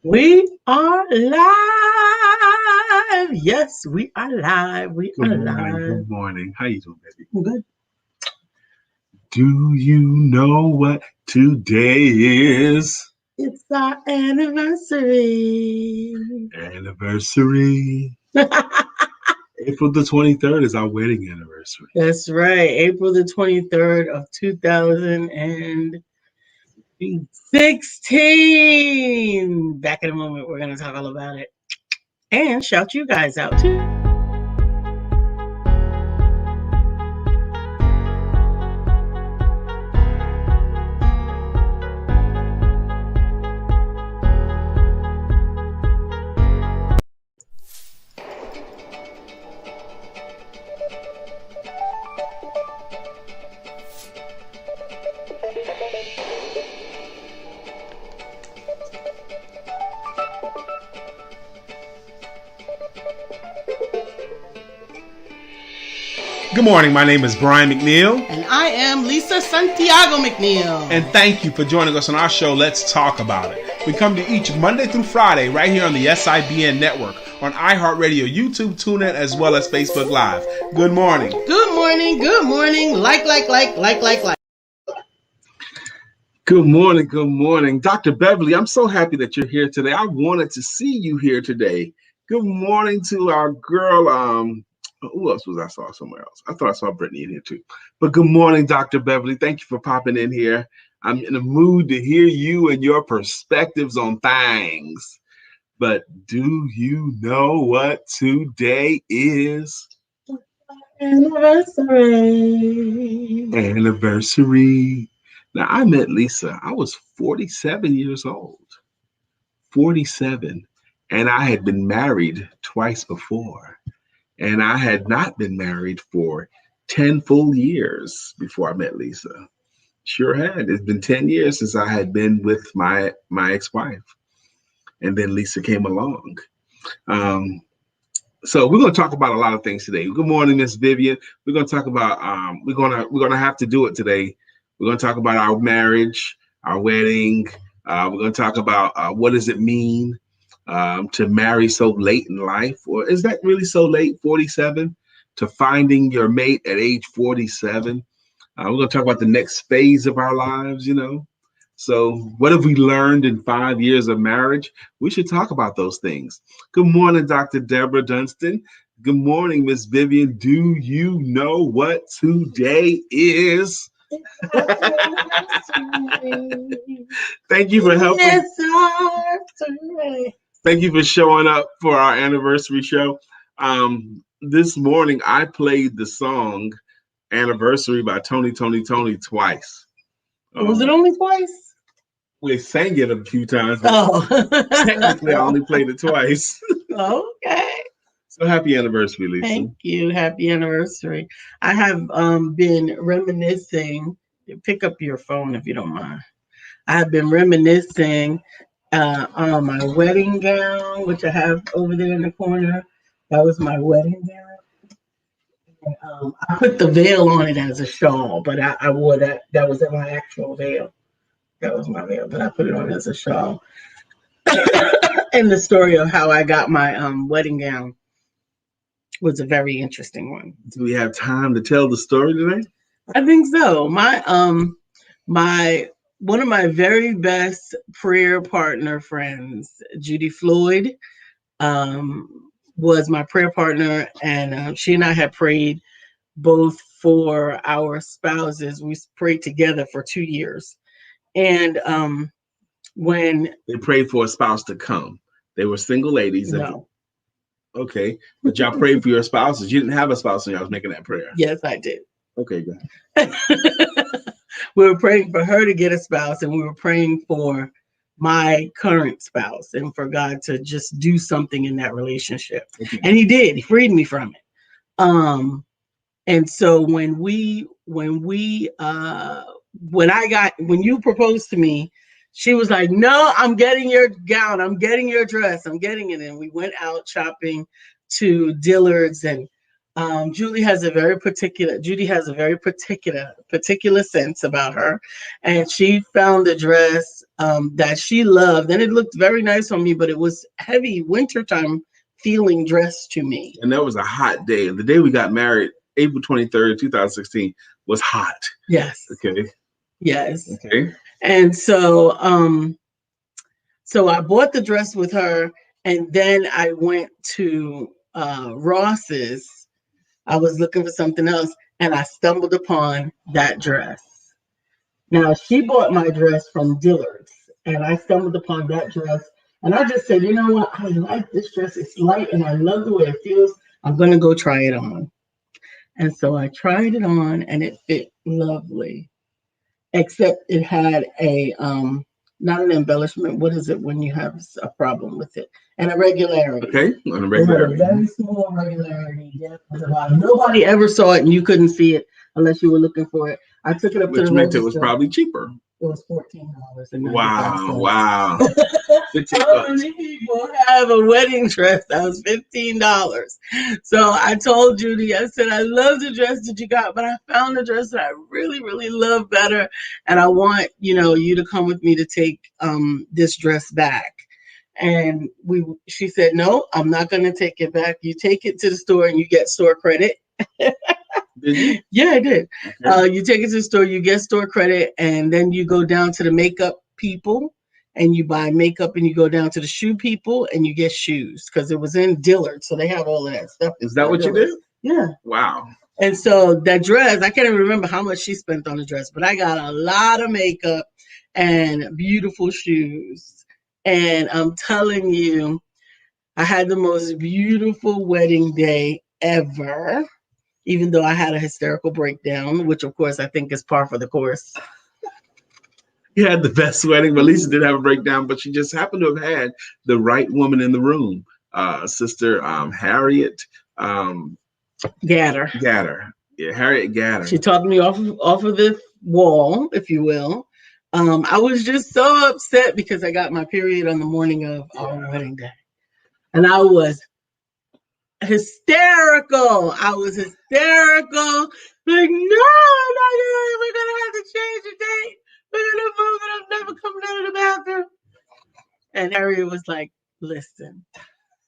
We are live. Yes, we are live. We Good are morning. live. Good morning. How you doing, baby? I'm good. Do you know what today is? It's our anniversary. Anniversary. April the 23rd is our wedding anniversary. That's right. April the 23rd of 2016. Back in a moment, we're going to talk all about it and shout you guys out too. Good morning. My name is Brian McNeill. And I am Lisa Santiago McNeill. And thank you for joining us on our show, Let's Talk About It. We come to each Monday through Friday right here on the SIBN network, on iHeartRadio, YouTube, TuneIn, as well as Facebook Live. Good morning. Good morning. Good morning. Like. Good morning. Good morning. Dr. Beverly, I'm so happy that you're here today. I wanted to see you here today. Good morning to our girl, who else was I saw somewhere else? I thought I saw Brittany in here too. But good morning, Dr. Beverly. Thank you for popping in here. I'm in a mood to hear you and your perspectives on things. But do you know what today is? Anniversary. Anniversary. Now, I met Lisa. I was 47 years old. 47. And I had been married twice before. And I had not been married for 10 full years before I met Lisa. Sure had. It's been 10 years since I had been with my ex-wife. And then Lisa came along. So we're going to talk about a lot of things today. Good morning, Miss Vivian. We're going to talk about, we're going to have to do it today. We're going to talk about our marriage, our wedding. We're going to talk about what does it mean to marry so late in life, or is that really so late, 47, to finding your mate at age 47? We're going to talk about the next phase of our lives, So what have we learned in 5 years of marriage? We should talk about those things. Good morning, Dr. Deborah Dunstan. Good morning, Miss Vivian. Do you know what today is? Thank you for helping. Thank you for showing up for our anniversary show. This morning, I played the song Anniversary by Tony twice. Was it only twice? We sang it a few times. Oh. Technically, I only played it twice. Okay. So happy anniversary, Lisa. Thank you. Happy anniversary. I have been reminiscing. Pick up your phone if you don't mind. I have been reminiscing on my wedding gown, which I have over there in the corner. That was my wedding gown. And, I put the veil on it as a shawl, but I wore that. That was my actual veil. That was my veil, but I put it on as a shawl. And the story of how I got my wedding gown was a very interesting one. Do we have time to tell the story today? I think so. One of my very best prayer partner friends, Judy Floyd, was my prayer partner, and she and I had prayed both for our spouses. We prayed together for 2 years, and when they prayed for a spouse to come, they were single ladies. No. Okay, but y'all prayed for your spouses. You didn't have a spouse when y'all was making that prayer. Yes, I did. Okay, good. We were praying for her to get a spouse, and we were praying for my current spouse and for God to just do something in that relationship. Okay. And he did. He freed me from it. And so when you proposed to me, she was like, "No, I'm getting your gown. I'm getting your dress. I'm getting it." And we went out shopping to Dillard's, and Judy has a very particular sense about her, and she found a dress that she loved, and it looked very nice on me, but it was heavy wintertime feeling dress to me. And that was a hot day. The day we got married, April 23rd, 2016, was hot. Yes. Okay. Yes. Okay. And so I bought the dress with her, and then I went to Ross's. I was looking for something else, and I stumbled upon that dress. Now, she bought my dress from Dillard's, and I stumbled upon that dress, and I just said, you know what? I like this dress. It's light, and I love the way it feels. I'm going to go try it on. And so I tried it on, and it fit lovely, except it had a not an embellishment. What is it when you have a problem with it? An irregularity. Okay, an irregularity. It had a very small irregularity. Yeah, at the bottom. Nobody ever saw it, and you couldn't see it unless you were looking for it. I took it up to the meant register. It was probably cheaper. It was $14. Wow. How many people have a wedding dress that was $15? So I told Judy, I said, I love the dress that you got, but I found a dress that I really, really love better. And I want, you to come with me to take this dress back. And she said, no, I'm not going to take it back. You take it to the store and you get store credit. Did you? Yeah, I did. Okay. You take it to the store, you get store credit, and then you go down to the makeup people and you buy makeup, and you go down to the shoe people and you get shoes, because it was in Dillard, so they have all of that stuff. Is that what you did? Yeah. Wow. And so that dress, I can't even remember how much she spent on the dress, but I got a lot of makeup and beautiful shoes. And I'm telling you, I had the most beautiful wedding day ever, even though I had a hysterical breakdown, which of course I think is par for the course. You had the best wedding, but Lisa did have a breakdown, but she just happened to have had the right woman in the room, Sister Harriet Gatter. Yeah, Harriet Gatter. She talked me off of the wall, if you will. I was just so upset because I got my period on the morning of our wedding day. And I was hysterical. Like, no, we're gonna have to change the date. We're gonna move it. I'm never coming out of the bathroom. And Harriet was like, listen.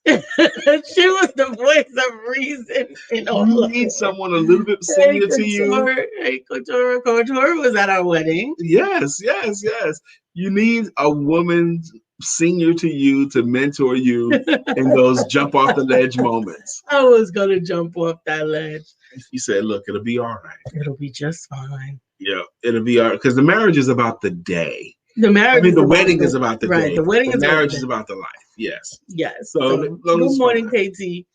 She was the voice of reason in all. You need someone a little bit senior to you. Hey, Couture was at our wedding. Yes. You need a woman senior to you to mentor you in those jump off the ledge moments. I was gonna jump off that ledge. She said, look, it'll be all right. It'll be just fine. Yeah, it'll be all right. Because the marriage is about the day. The wedding is about the day. The wedding the marriage is about the life. Yes. So good morning, KT.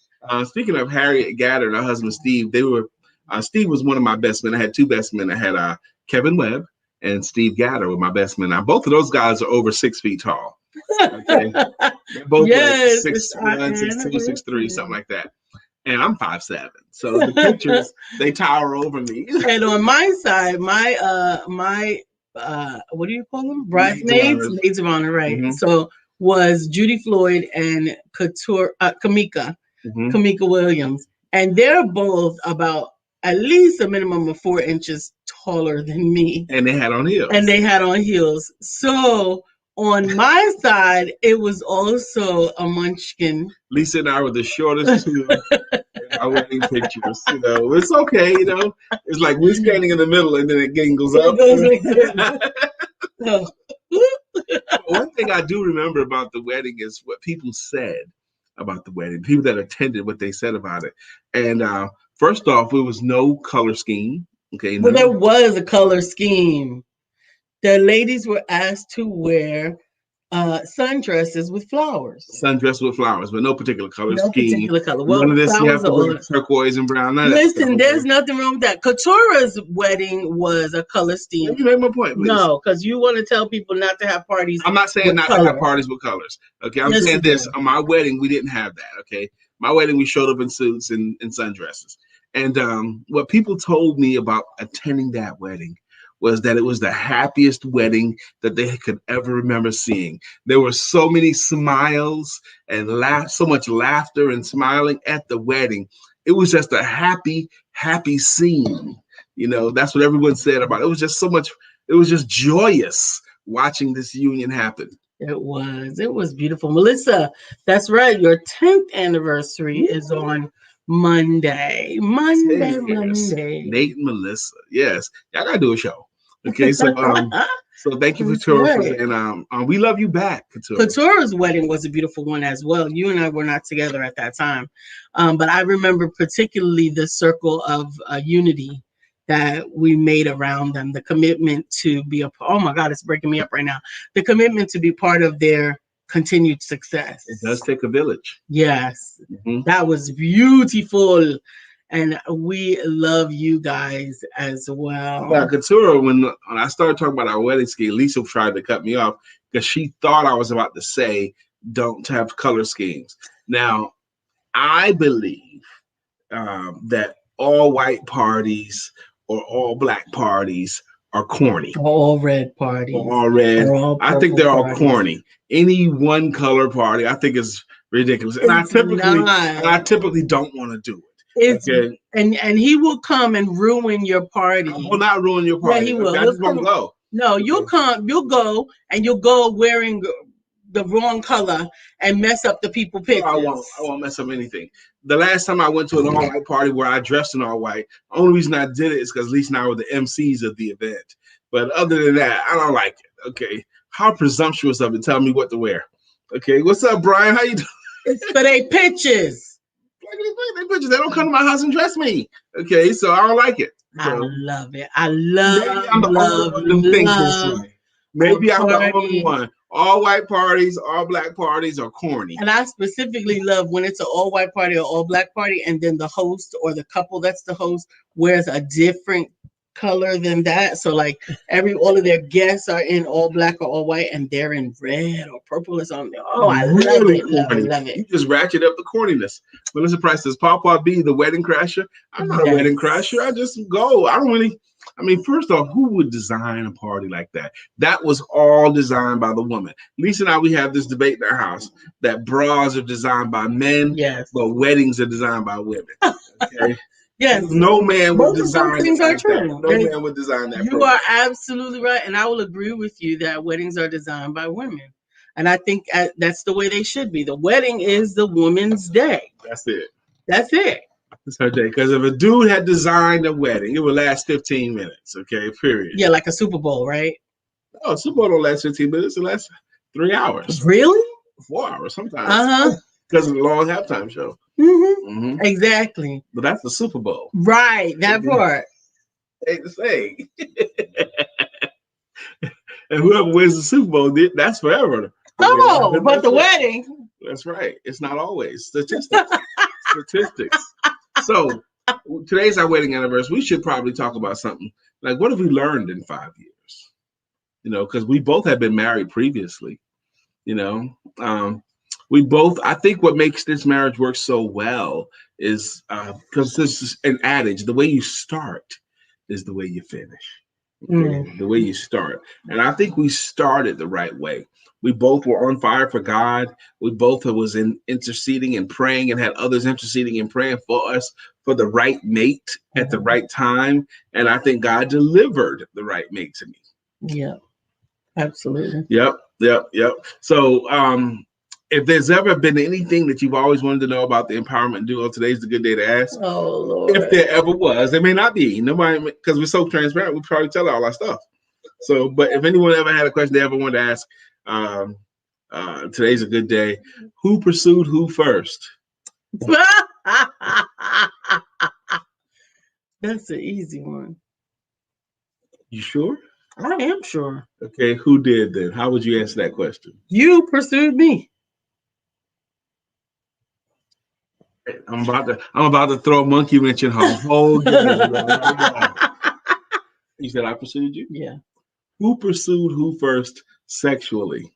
Speaking of Harriet Gatter and her husband Steve, Steve was one of my best men. I had two best men. I had Kevin Webb and Steve Gatter were my best men. Now both of those guys are over 6 feet tall. Okay, they're both like 6'1", 6'2", 6'3", something like that. And I'm 5'7", so the pictures they tower over me. And on my side, my what do you call them? Bridesmaids, maids of honor, right? Mm-hmm. So was Judy Floyd and Kamika Williams, and they're both about at least a minimum of 4 inches taller than me. And they had on heels. So on my side, it was also a munchkin. Lisa and I were the shortest two in our wedding pictures. It's okay. It's like we're standing in the middle and then it goes up. One thing I do remember about the wedding is what people said about the wedding. People that attended, what they said about it. And first off, there was no color scheme. Okay. Well, there was a color scheme. The ladies were asked to wear sundresses with flowers. But no particular color scheme. Well, none of this, you have to wear turquoise and brown. Listen, there's nothing wrong with that. Couture's wedding was a color scheme. You made my point, please. No, because you want to tell people not to have parties. I'm not saying not to have parties with colors. Okay, I'm saying this. On my wedding, we didn't have that. Okay, my wedding, we showed up in suits and sundresses. And what people told me about attending that wedding was that it was the happiest wedding that they could ever remember seeing. There were so many smiles and so much laughter and smiling at the wedding. it was just a happy, happy scene. That's what everyone said about it. It was just so much. It was just joyous watching this union happen. It was beautiful. Melissa, that's right. Your 10th anniversary is on Monday. 10 years. Nate and Melissa. Yes. I gotta do a show. Okay, so thank you, Couture, for saying we love you back, Couture. Couture's wedding was a beautiful one as well. You and I were not together at that time. But I remember particularly the circle of unity that we made around them, the commitment to be oh my God, it's breaking me up right now. The commitment to be part of their continued success. It does take a village. Yes. That was beautiful. And we love you guys as well. Now, Couture, when I started talking about our wedding scheme, Lisa tried to cut me off because she thought I was about to say, don't have color schemes. Now, I believe that all white parties or all black parties are corny. All red parties. All red. I think they're all corny. Any one color party, I think is ridiculous. And I typically don't want to do it. Okay. And he will come and ruin your party. I will not ruin your party. Yeah, he will. I just won't go. No, you'll go, and you'll go wearing the wrong color and mess up the people pictures. I won't mess up anything. The last time I went to an all-white party where I dressed in all white, the only reason I did it is because Lisa and I were the MCs of the event. But other than that, I don't like it. Okay. How presumptuous of it to tell me what to wear. Okay. What's up, Brian? How you doing? It's for their pictures. They don't come to my house and dress me. Okay, so I don't like it. So, I love it. I love. Maybe I'm the only one. All white parties, all black parties are corny. And I specifically love when it's an all white party or all black party, and then the host or the couple that's the host wears a different color than that. So like all of their guests are in all black or all white, and they're in red or purple or something. Oh, I love it. You just ratchet up the corniness. Melissa Price says, Papa B, the wedding crasher. I'm not a wedding crasher. I just go. First off, who would design a party like that? That was all designed by the woman. Lisa and I, we have this debate in our house that bras are designed by men, but weddings are designed by women. Okay. Yes. No man would design things like are true. No man would design that. You are absolutely right. And I will agree with you that weddings are designed by women. And I think that's the way they should be. The wedding is the woman's day. That's it. It's her day. Because if a dude had designed a wedding, it would last 15 minutes. Okay, period. Yeah, like a Super Bowl, right? Oh, Super Bowl don't last 15 minutes. It lasts 3 hours. Really? 4 hours sometimes. Because of the long halftime show. Exactly. But that's the Super Bowl. Right, that part. Hate to say. And whoever wins the Super Bowl, that's forever. Oh, but the wedding. That's right. It's not always. Statistics. So today's our wedding anniversary. We should probably talk about something. Like, what have we learned in 5 years? Because we both have been married previously. I think what makes this marriage work so well is because this is an adage, the way you start is the way you finish. Okay? The way you start. And I think we started the right way. We both were on fire for God. We both was interceding and praying and had others interceding and praying for us for the right mate at the right time. And I think God delivered the right mate to me. Yeah, absolutely. Yep. So if there's ever been anything that you've always wanted to know about the Empowerment Duo, today's the good day to ask. Oh, Lord. If there ever was, there may not be. Nobody, because we're so transparent, we probably tell all our stuff. So, but if anyone ever had a question they ever wanted to ask, today's a good day. Who pursued who first? That's an easy one. You sure? I am sure. Okay, who did then? How would you answer that question? You pursued me. I'm about to throw a monkey wrench in her whole game. You said I pursued you? Yeah. Who pursued who first sexually?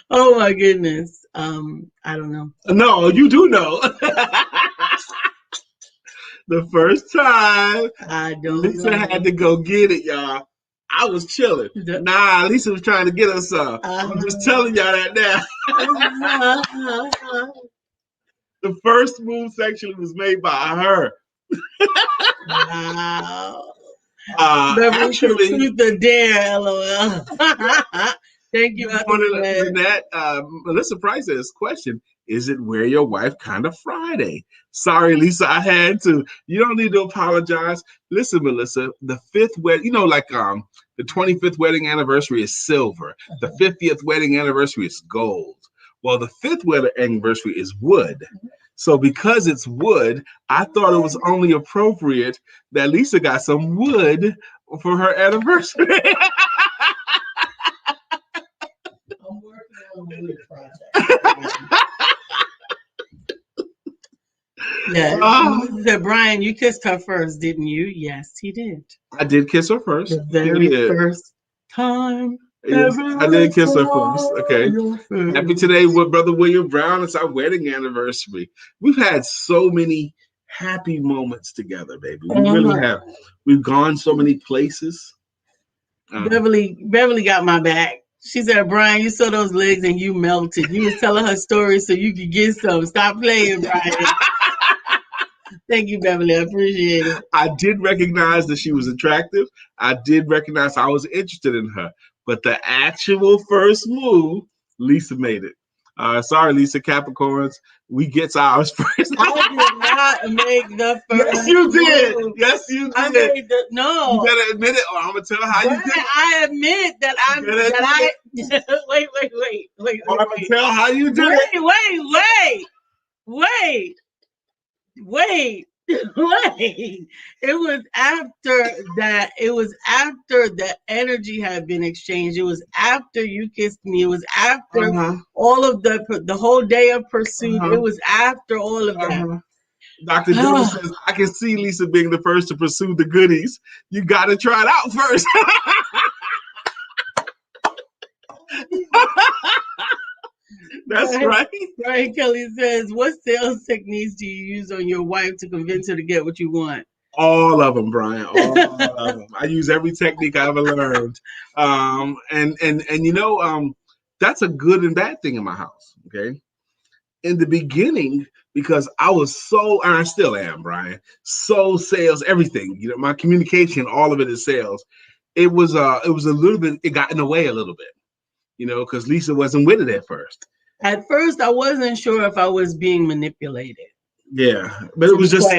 Oh my goodness. I don't know. No, you do know. The first time I don't Lisa know. had to go get it, y'all. I was chilling. The- Nah, Lisa was trying to get us. I'm just telling y'all that now. The first move sexually was made by her. Wow. Beverly said, Actually, truth or dare, LOL. Thank you, good morning, Elizabeth. Lynette. Melissa Price says, question, is it Wear Your Wife kind of Friday? Sorry, Lisa, I had to. You don't need to apologize. Listen, Melissa, the fifth wedding, the 25th wedding anniversary is silver. The 50th wedding anniversary is gold. Well, the fifth wedding anniversary is wood. So because it's wood, I thought it was only appropriate that Lisa got some wood for her anniversary. I'm working on a wood project. Yeah, he said, Brian, you kissed her first, didn't you? Yes, he did. I did kiss her first. The very first time. Yes, I did kiss her first. Okay. Happy today with Brother William Brown. It's our wedding anniversary. We've had so many happy moments together, baby. We really have. We've gone so many places. Beverly got my back. She said, Brian, you saw those legs and you melted. You was telling her story so you could get some. Stop playing, Brian. Thank you, Beverly. I appreciate it. I did recognize that she was attractive. I did recognize I was interested in her. But the actual first move, Lisa made it. Sorry, Lisa, Capricorns. We get ours first. I did not make the first Yes, you did. move. Yes, you did. I made no. You better admit it, or I'm gonna tell her how you did it. I admit that wait. Or I'm gonna tell how you did it. Wait. It was after that. It was after the energy had been exchanged. It was after you kissed me. It was after all of the whole day of pursuit. It was after all of that. Dr. Dillon says, I can see Lisa being the first to pursue the goodies. You got to try it out first. That's right. Brian Kelly says, what sales techniques do you use on your wife to convince her to get what you want? All of them, Brian. All of them. I use every technique I ever learned. That's a good and bad thing in my house. Okay. In the beginning, because I was and I still am, Brian, so sales, everything, my communication, all of it is sales. It was a little bit, it got in the way a little bit, because Lisa wasn't with it at first. At first, I wasn't sure if I was being manipulated. Yeah, but it was just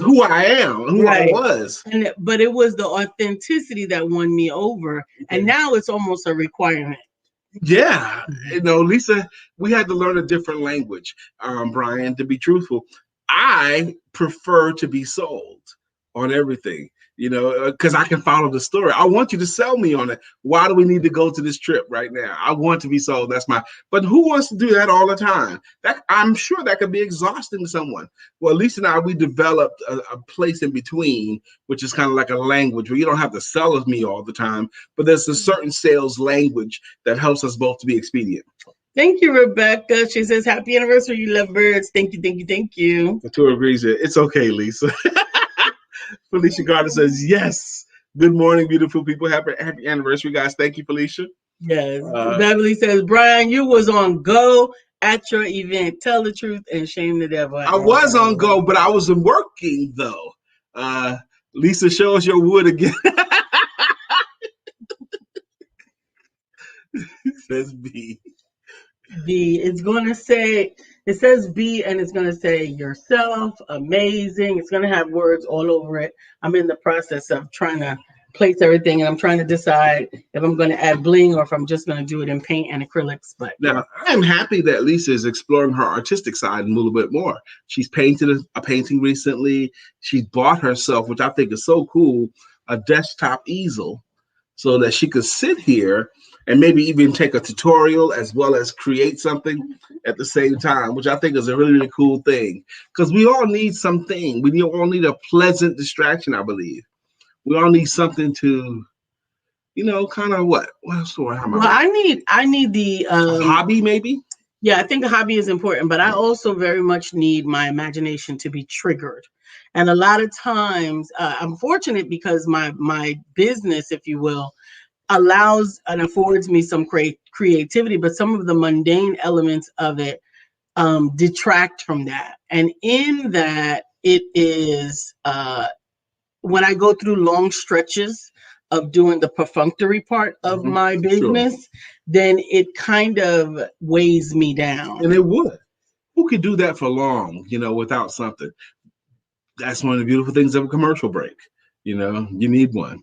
who I am, who I was. But it was the authenticity that won me over, and now it's almost a requirement. Yeah, Lisa, we had to learn a different language, Brian. To be truthful, I prefer to be sold on everything. Because I can follow the story. I want you to sell me on it. Why do we need to go to this trip right now? I want to be sold. But who wants to do that all the time? I'm sure that could be exhausting to someone. Well, Lisa and I, we developed a place in between, which is kind of like a language where you don't have to sell me all the time, but there's a certain sales language that helps us both to be expedient. Thank you, Rebecca. She says, happy anniversary, you love birds. Thank you. The two agrees. It's okay, Lisa. Felicia Gardner says, yes. Good morning, beautiful people. Happy anniversary, guys. Thank you, Felicia. Yes. Beverly says, Brian, you was on go at your event. Tell the truth and shame the devil. I was on go, but I was working, though. Lisa, show us your wood again. It says B. It's going to say, it says B, and it's going to say yourself, amazing. It's going to have words all over it. I'm in the process of trying to place everything, and I'm trying to decide if I'm going to add bling or if I'm just going to do it in paint and acrylics. But now, I'm happy that Lisa is exploring her artistic side a little bit more. She's painted a painting recently. She bought herself, which I think is so cool, a desktop easel so that she could sit here and maybe even take a tutorial as well as create something at the same time, which I think is a really, really cool thing. Because we all need something. We all need a pleasant distraction, I believe. We all need something to, kind of what? What's the word? Well, I need the hobby, maybe? Yeah, I think a hobby is important, but I also very much need my imagination to be triggered. And a lot of times, I'm fortunate because my business, if you will, allows and affords me some creativity, but some of the mundane elements of it detract from that. And in that, it is when I go through long stretches of doing the perfunctory part of my Sure. business, then it kind of weighs me down. And it would. Who could do that for long, without something? That's one of the beautiful things of a commercial break. You need one.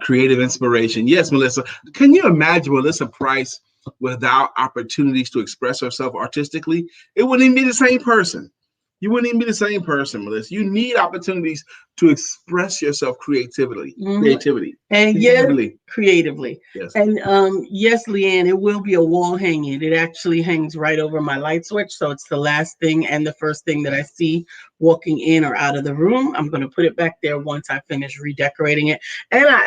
Creative inspiration. Yes, Melissa. Can you imagine Melissa Price without opportunities to express herself artistically? It wouldn't even be the same person. You wouldn't even be the same person, Melissa. You need opportunities to express yourself creatively. Creativity. And creatively. Yes. And yes, Leanne, it will be a wall hanging. It actually hangs right over my light switch. So it's the last thing and the first thing that I see walking in or out of the room. I'm going to put it back there once I finish redecorating it. And I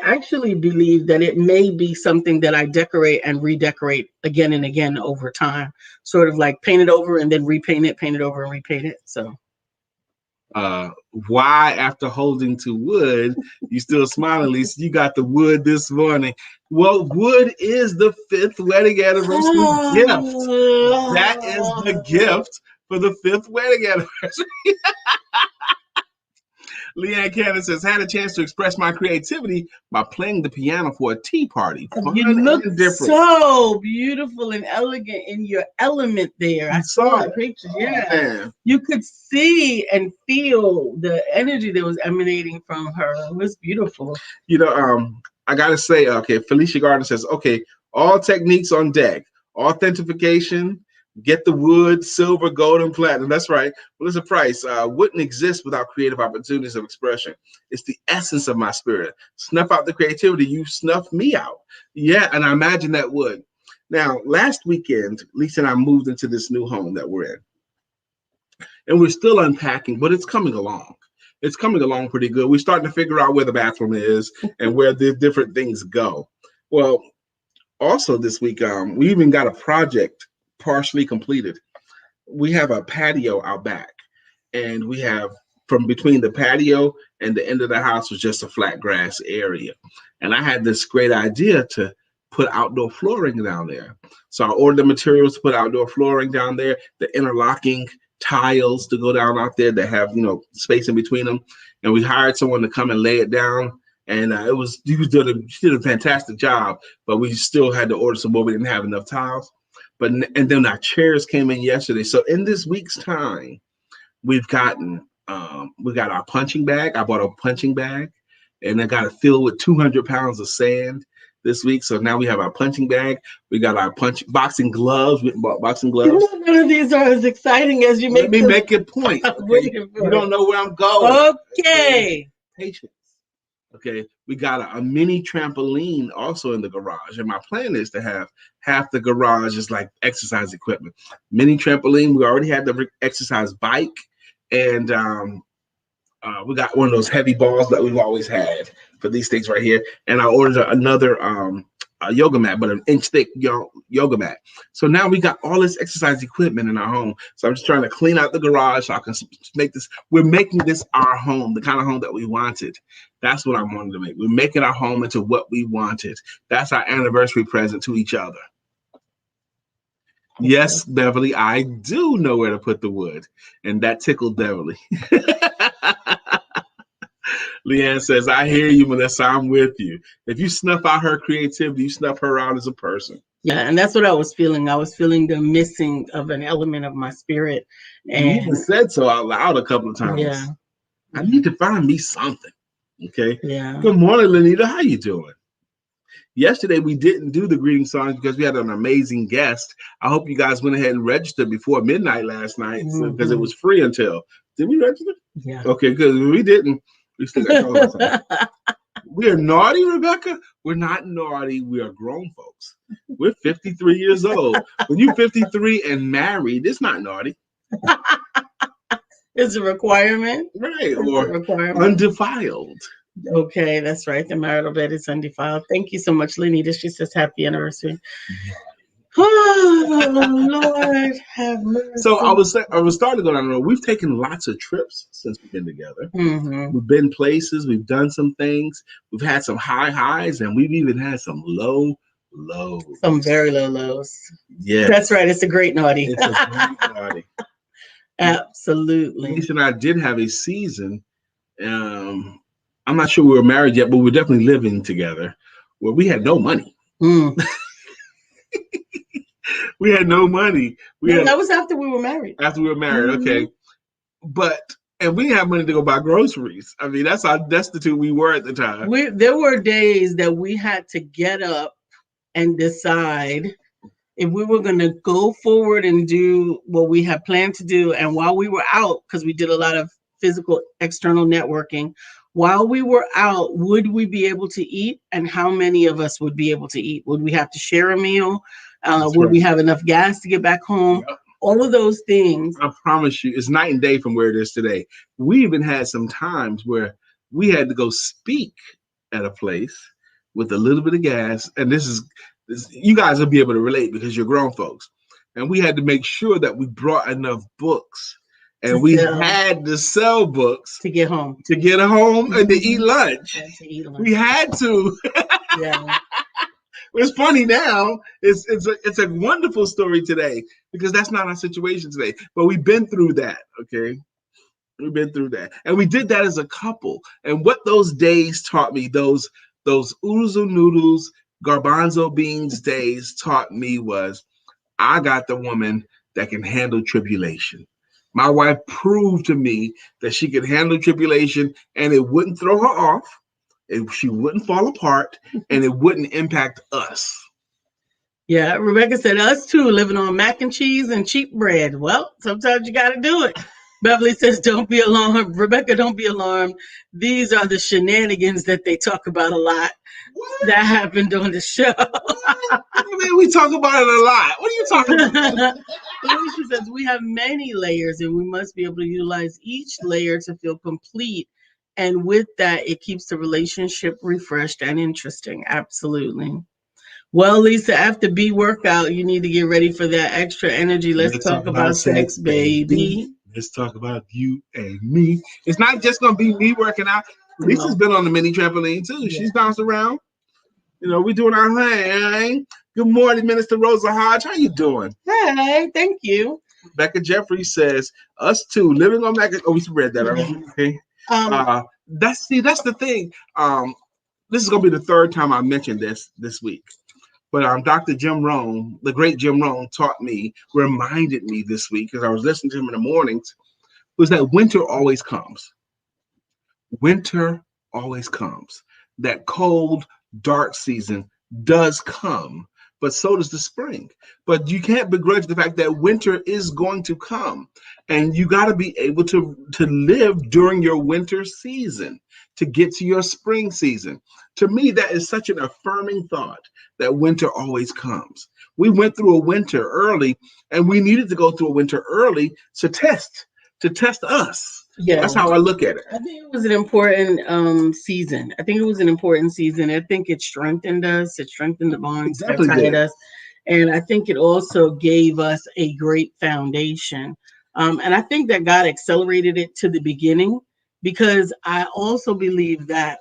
actually believe that it may be something that I decorate and redecorate again and again over time, sort of like paint it over and then repaint it, paint it over and repaint it. So why, after holding to wood, you still smiling, Lisa? You got the wood this morning. Well, wood is the 5th wedding anniversary gift. That is the gift for the 5th wedding anniversary. Leanne Cannon says, had a chance to express my creativity by playing the piano for a tea party. Fun you look and different. So beautiful and elegant in your element there. I saw the pictures. Yeah. Man. You could see and feel the energy that was emanating from her. It was beautiful. I got to say, okay, Felicia Gardner says, okay, all techniques on deck. Authentication, get the wood, silver, gold, and platinum. That's right. Melissa Price wouldn't exist without creative opportunities of expression. It's the essence of my spirit. Snuff out the creativity. You snuff me out. Yeah, and I imagine that would. Now, last weekend, Lisa and I moved into this new home that we're in. And we're still unpacking, but it's coming along. It's coming along pretty good. We're starting to figure out where the bathroom is and where the different things go. Well, also this week, we even got a project partially completed. We have a patio out back, and we have from between the patio and the end of the house was just a flat grass area. And I had this great idea to put outdoor flooring down there. So I ordered the materials to put outdoor flooring down there, the interlocking tiles to go down out there that have, space in between them. And we hired someone to come and lay it down. And she did a fantastic job, but we still had to order some more. We didn't have enough tiles. And then our chairs came in yesterday. So in this week's time, we got our punching bag. I bought a punching bag, and I got it filled with 200 pounds of sand this week. So now we have our punching bag. We got our boxing gloves. We bought boxing gloves. None of these are as exciting as you make. Let me make a point. Okay? You don't know where I'm going. Okay. Patience. Okay, we got a mini trampoline also in the garage, and my plan is to have half the garage is like exercise equipment. Mini trampoline. We already had the exercise bike, and we got one of those heavy balls that we've always had for these things right here. And I ordered another a yoga mat, but an inch thick yoga mat. So now we got all this exercise equipment in our home. So I'm just trying to clean out the garage so I can make this. We're making this our home, the kind of home that we wanted. That's what I wanted to make. We're making our home into what we wanted. That's our anniversary present to each other. Yes, Beverly, I do know where to put the wood. And that tickled Beverly. Leanne says, I hear you, Melissa. I'm with you. If you snuff out her creativity, you snuff her out as a person. Yeah, and that's what I was feeling. I was feeling the missing of an element of my spirit. And you even said so out loud a couple of times. Yeah. I need to find me something. Okay. Yeah. Good morning, Lenita. How you doing? Yesterday, we didn't do the greeting songs because we had an amazing guest. I hope you guys went ahead and registered before midnight last night because it was free until. Did we register? Yeah. Okay, good. We didn't. We still got to talk about something. We are naughty, Rebecca? We're not naughty. We are grown folks. We're 53 years old. When you're 53 and married, it's not naughty. It's a requirement. Right, or undefiled. Okay, that's right. The marital bed is undefiled. Thank you so much, Lenita. She says happy anniversary. Oh, Lord, have So mercy. I was starting to go down the road. We've taken lots of trips since we've been together. Mm-hmm. We've been places. We've done some things. We've had some high highs, and we've even had some low lows. Some very low lows. Yes, That's right. It's a great naughty. it's a great party. Absolutely. Lisa and I did have a season. Um, I'm not sure we were married yet, but we were definitely living together, where we had no money. Mm. We had no money. We No, had that was after we were married. after we were married. Mhm. Okay, but and we didn't have money to go buy groceries. I mean, that's how destitute we were at the time. There were days that we had to get up and decide if we were going to go forward and do what we had planned to do. And while we were out, because we did a lot of physical external networking, while we were out, would we be able to eat? And how many of us would be able to eat? Would we have to share a meal? That's Would we right. have enough gas to get back home? Yep. All of those things. I promise you, it's night and day from where it is today. We even had some times where we had to go speak at a place with a little bit of gas, and this you guys will be able to relate because you're grown folks. And we had to make sure that we brought enough books, To and we sell. had to sell books To get home. to get home and to eat lunch. And to eat lunch. We had to. Yeah. It's funny now. It's a wonderful story today because that's not our situation today. But we've been through that. Okay, we've been through that, and we did that as a couple. And what those days taught me, those oodles and noodles, garbanzo beans days taught me was I got the woman that can handle tribulation. My wife proved to me that she could handle tribulation, and it wouldn't throw her off. She wouldn't fall apart, and it wouldn't impact us. Yeah, Rebecca said, us too, living on mac and cheese and cheap bread. Well, sometimes you got to do it. Beverly says, don't be alarmed. Rebecca, don't be alarmed. These are the shenanigans that they talk about a lot What? that happened on the show. Man, we talk about it a lot. What are you talking about? Alicia says, we have many layers and we must be able to utilize each layer to feel complete. And with that, it keeps the relationship refreshed and interesting. Absolutely. Well, Lisa, after B workout, you need to get ready for that extra energy. Let's talk about sex, baby. Let's talk about you and me. It's not just going to be me working out. Lisa's No. been on the mini trampoline too. Yeah. She's bounced around. You know, we're doing our thing. Good morning, Minister Rosa Hodge. How you doing? Hey, thank you. Becca Jeffries says, us too, living on mac. Oh, we read that already. Okay. That's the thing. This is gonna be the third time I mentioned this week. But Dr. Jim Rohn, the great Jim Rohn, reminded me this week because I was listening to him in the mornings, was that winter always comes. Winter always comes. That cold, dark season does come, but so does the spring. But you can't begrudge the fact that winter is going to come, and you got to be able to live during your winter season to get to your spring season. To me, that is such an affirming thought that winter always comes. We went through a winter early, and we needed to go through a winter early to test us. Yeah. That's how I look at it. I think it was an important season. I think it was an important season. I think it strengthened us. It strengthened the bonds that tied us. And I think it also gave us a great foundation. And I think that God accelerated it to the beginning because I also believe that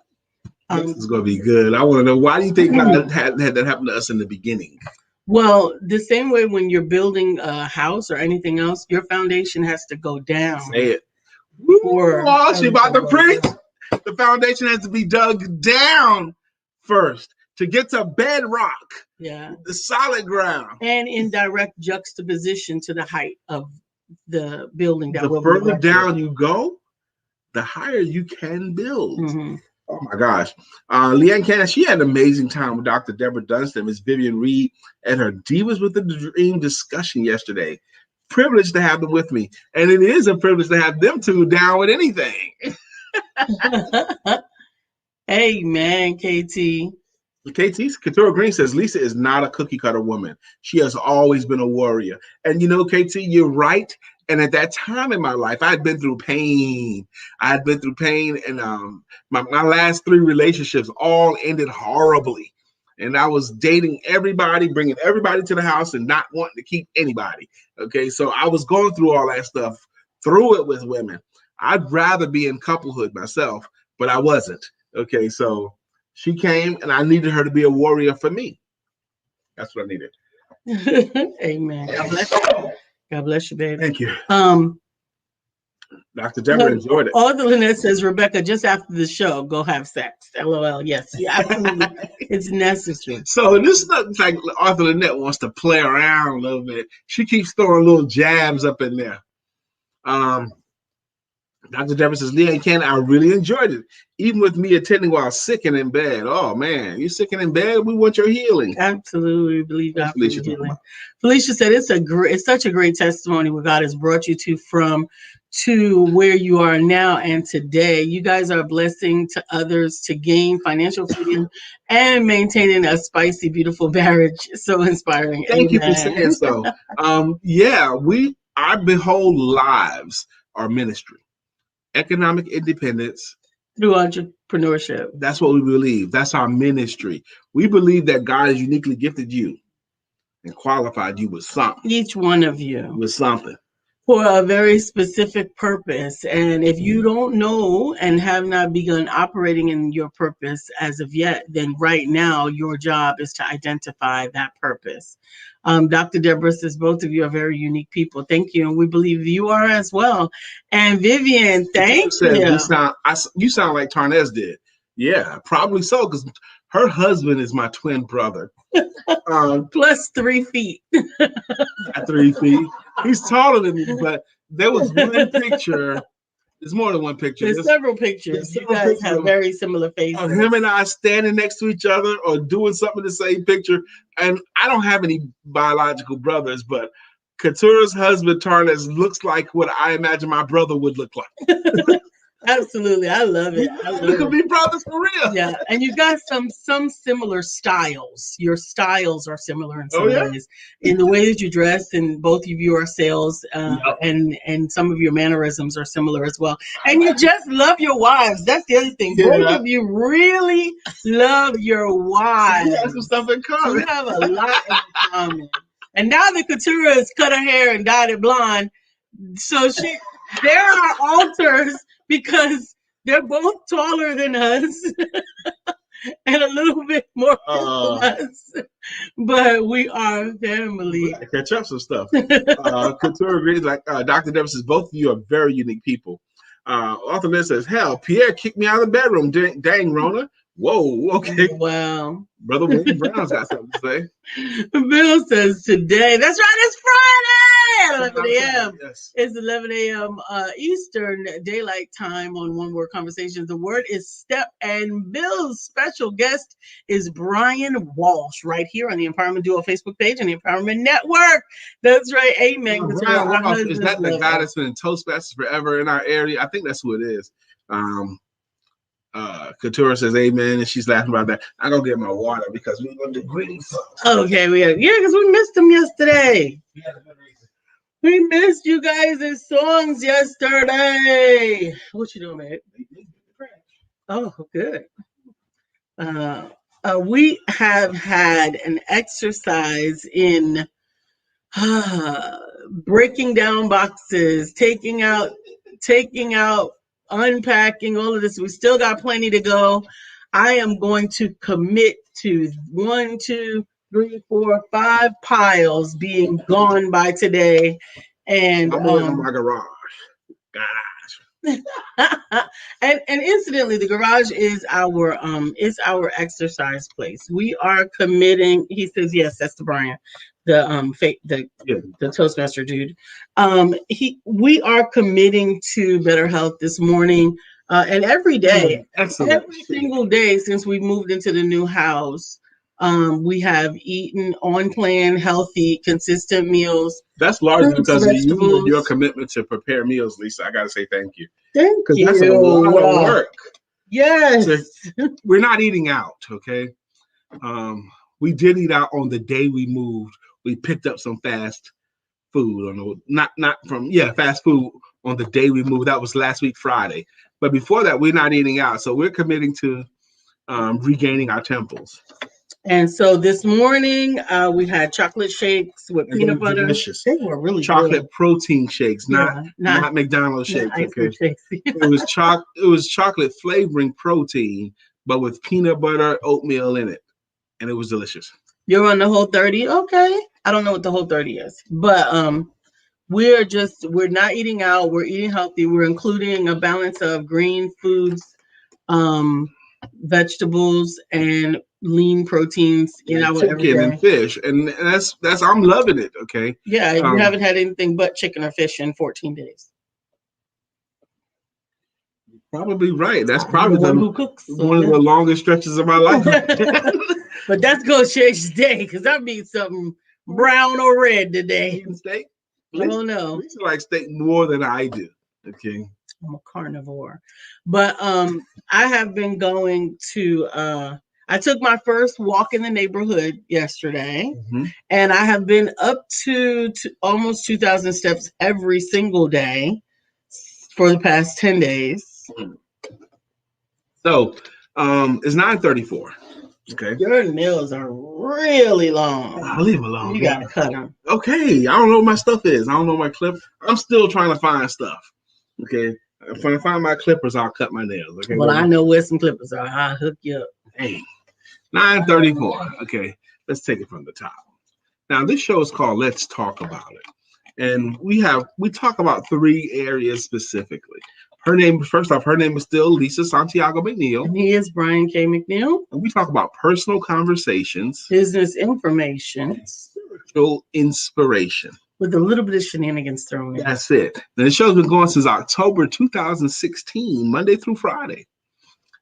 this is going to be good. I want to know, why do you think God had that happen to us in the beginning? Well, the same way when you're building a house or anything else, your foundation has to go down. Say it. Oh, she about to preach. The foundation has to be dug down first to get to bedrock. Yeah. The solid ground. And in direct juxtaposition to the height of the building. The further down you go, the higher you can build. Mm-hmm. Oh my gosh. Leanne Cannon, she had an amazing time with Dr. Deborah Dunstan, Ms. Vivian Reed, and her Divas with the Dream discussion yesterday. Privileged to have them with me. And it is a privilege to have them two down with anything. Hey, man, KT. Katura Green says, Lisa is not a cookie cutter woman. She has always been a warrior. And you know, KT, you're right. And at that time in my life, I had been through pain. And my last 3 relationships all ended horribly. And I was dating everybody, bringing everybody to the house and not wanting to keep anybody. Okay. So I was going through all that stuff, through it with women. I'd rather be in couplehood myself, but I wasn't. Okay. So she came and I needed her to be a warrior for me. That's what I needed. Amen. God bless you. God bless you, baby. Thank you. Dr. Deborah enjoyed it. Arthur Lynette says, Rebecca, just after the show, go have sex. LOL. Yes, yeah, absolutely. It's necessary. So this looks like Arthur Lynette wants to play around a little bit. She keeps throwing little jabs up in there. Dr. Deborah says, Leah and Ken, I really enjoyed it. Even with me attending while sick and in bed. Oh, man, you're sick and in bed? We want your healing. Absolutely. We believe God for your healing. Felicia said, it's such a great testimony what God has brought you to where you are now and today. You guys are a blessing to others to gain financial freedom and maintaining a spicy, beautiful marriage. So inspiring. Thank you for saying so. Our whole lives are ministry. Economic independence through entrepreneurship. That's what we believe. That's our ministry. We believe that God has uniquely gifted you and qualified you with something. Each one of you. With something. For a very specific purpose. And if you don't know and have not begun operating in your purpose as of yet, then right now your job is to identify that purpose. Dr. Deborah says both of you are very unique people. Thank you. And we believe you are as well. And Vivian, thank you. You sound like Tarnez did. Yeah, probably so, because her husband is my twin brother. Plus 3 feet. 3 feet. He's taller than me, but there was one picture. There's more than one picture. There's several pictures. You guys have very similar faces. Him and I standing next to each other or doing something in the same picture. And I don't have any biological brothers, but Couture's husband, Tarnez, looks like what I imagine my brother would look like. Absolutely. I love it. We could be brothers for real. Yeah. And you got some similar styles. Your styles are similar in some ways. In the way that you dress, and both of you are sales, and some of your mannerisms are similar as well. And you just love your wives. That's the other thing. Yeah. Both of you really love your wives. We have some stuff in common. You have a lot in common. And now that Couture has cut her hair and dyed it blonde, so there are altars because they're both taller than us and a little bit more than us. But we are family. Catch up some stuff. Couture agrees, like Dr. Deborah says, both of you are very unique people. Arthur Lynn says, hell, Pierre kicked me out of the bedroom. Dang, Rona. Whoa, okay. Wow. Brother William Brown's got something to say. Bill says today, that's right, it's Friday, 11 a.m. Yes. It's 11 a.m. Eastern Daylight Time on One Word Conversations. The word is step, and Bill's special guest is Brian Walsh, right here on the Empowerment Duo Facebook page and the Empowerment Network. That's right, amen. Brian Walsh, is that the guy that's been in Toastmasters forever in our area? I think that's who it is. Couture says amen, and she's laughing about that. I'm gonna get my water because we're gonna do greetings. Okay, because we missed them yesterday. We missed you guys' songs yesterday. What you doing, babe? Oh, good. We have had an exercise in breaking down boxes, taking out, unpacking, all of this. We still got plenty to go. I am going to commit to 1, 2, 3, 4, 5 piles being gone by today. And I'm in my garage. and incidentally, the garage is our exercise place. We are committing. He says yes. That's the Brian, the Toastmaster dude. We are committing to better health this morning, and every day, every single day since we moved into the new house. We have eaten on plan, healthy, consistent meals. That's largely because of you and your commitment to prepare meals, Lisa. I got to say thank you. Thank you. Because that's a lot of work. Yes. So we're not eating out, okay? We did eat out on the day we moved. We picked up some fast food fast food on the day we moved. That was last week, Friday. But before that, we're not eating out. So we're committing to regaining our temples. And so this morning we had chocolate shakes with And they peanut were butter. delicious. They were really Chocolate good. protein shakes, Yeah, not McDonald's not shakes. ice Okay, cream shakes. it was chocolate flavoring protein, but with peanut butter, oatmeal in it, and it was delicious. You're on the Whole30. Okay. I don't know what the Whole30 is, but we're not eating out. We're eating healthy. We're including a balance of green foods, um, vegetables, and lean proteins in And our chicken and everyday. fish, and that's I'm loving it. Okay, Yeah, you haven't had anything but chicken or fish in 14 days. probably right. That's I'm probably the one who cooks. So one of the longest stretches of my life. But that's gonna change today because I need something brown or red today. Eating steak? Oh no. Lisa likes steak more than I do. Okay. I'm a carnivore. But I have been going to I took my first walk in the neighborhood yesterday, and I have been up to almost 2,000 steps every single day for the past 10 days. So it's 9:34. Okay. Your nails are really long. I'll leave them alone. You gotta cut them. Okay. I don't know what my stuff is. I don't know my clip. I'm still trying to find stuff. Okay. If I find my clippers, I'll cut my nails. Okay. Well, I know where some clippers are. I'll hook you up. Hey, 9:34. Okay. Let's take it from the top. Now, this show is called Let's Talk About It. And we talk about three areas specifically. Her name is still Lisa Santiago McNeill. And he is Brian K. McNeill. And we talk about personal conversations, business information, spiritual inspiration, with a little bit of shenanigans thrown in. That's it. And the show's been going since October 2016, Monday through Friday.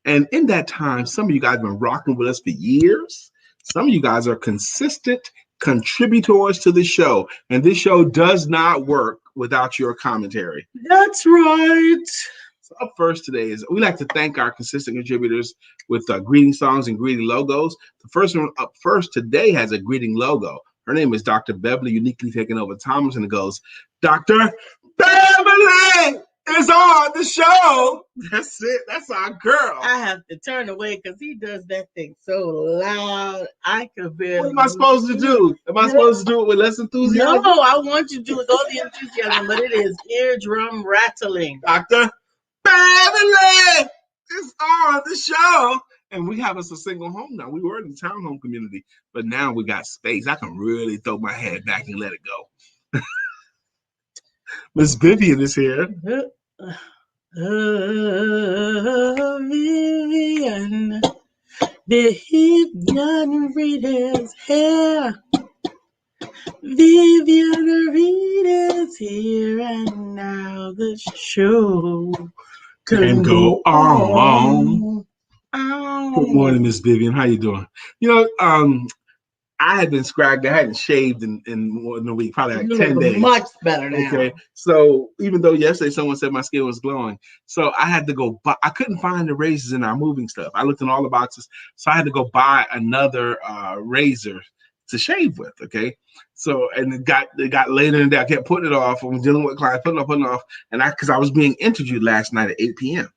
And in that time, some of you guys have been rocking with us for years. Some of you guys are consistent contributors to the show. And this show does not work without your commentary. That's right. So up first today is we like to thank our consistent contributors with greeting songs and greeting logos. The first one up first today has a greeting logo. Her name is Dr. Beverly, uniquely taking over Thomas, and it goes, Dr. Beverly is on the show. That's it. That's our girl. I have to turn away because he does that thing so loud. I could barely. What am I supposed to do? Am I supposed to do it with less enthusiasm? No, I want you to do it with all the enthusiasm, but it is eardrum rattling. Dr. Beverly is on the show. And we have us a single home now. We were in the townhome community, but now we got space. I can really throw my head back and let it go. Miss Vivian is here. Vivian. Vivian Reed is here. Vivian Reed is here, and now the show can go on. Good morning, Miss Vivian. How you doing? I had been scragged. I hadn't shaved in more than a week, probably like 10 days. Much better now. Okay. So even though yesterday someone said my skin was glowing, so I had to go buy. I couldn't find the razors in our moving stuff. I looked in all the boxes, so I had to go buy another razor to shave with. Okay. So and it got later in the day. I kept putting it off. I was dealing with clients, putting it off, and because I was being interviewed last night at 8 p.m.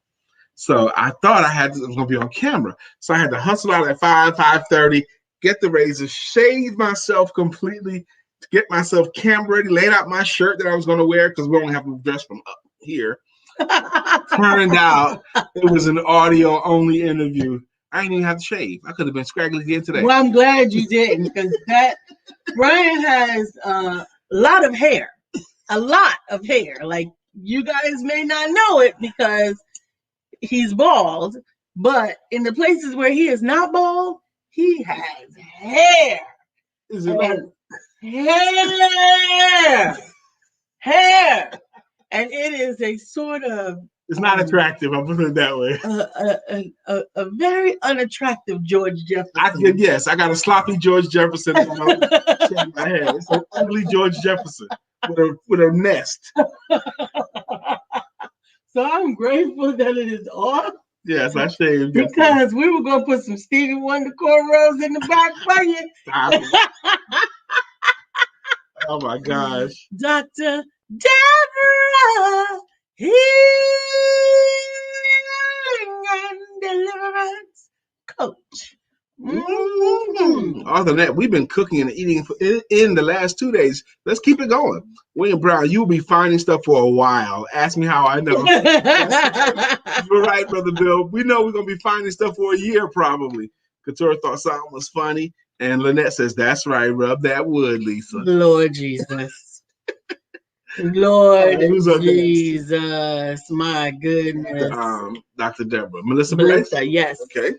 So I thought I was going to be on camera. So I had to hustle out at 5:30, get the razor, shave myself completely, to get myself camera ready, laid out my shirt that I was going to wear because we only have to dress from up here. Turned out it was an audio only interview. I didn't even have to shave. I could have been scraggly again today. Well, I'm glad you didn't, because Brian has a lot of hair. A lot of hair. Like, you guys may not know it because he's bald, but in the places where he is not bald, he has hair. Is it like hair, and it is a sort of. It's not attractive. I'll put it that way. A very unattractive George Jefferson. Yes, I got a sloppy George Jefferson in my head. It's an ugly George Jefferson with a nest. So I'm grateful that it is off. Yes, I shaved. Because we were going to put some Stevie Wonder cornrows in the back for you. Stop it. Oh, my gosh. Dr. Deborah Healing and Deliverance Coach Other than that, we've been cooking and eating in the last 2 days. Let's keep it going. William Brown, you'll be finding stuff for a while. Ask me how I know. You're right, Brother Bill. We know we're going to be finding stuff for a year probably. Couture thought something was funny. And Lynette says, that's right. Rub that wood, Lisa. Lord Jesus. Lord Jesus. My goodness. Dr. Deborah. Melissa Bryce? Yes. Okay.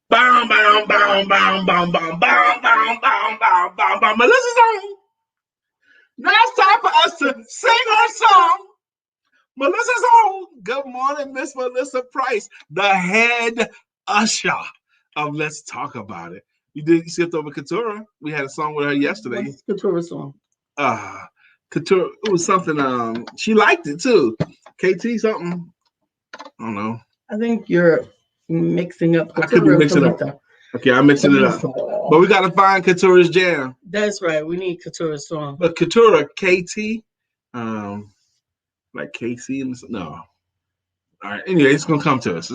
Bow, bow, bow, bow, bow, bow, bow, bow, bow, bow, bow, bow. Melissa's on. Now it's time for us to sing our song. Melissa's on. Good morning, Miss Melissa Price, the head usher of Let's Talk About It. You skipped over Couture. We had a song with her yesterday. What's Couture's song? Couture. It was something. She liked it too. KT something. I don't know. I think you're mixing up. I could be mixing up. Okay, I'm mixing it up. But we got to find Couture's jam. That's right. We need Couture's song. But Couture, KT, like KC and no. All right. Anyway, it's gonna come to us.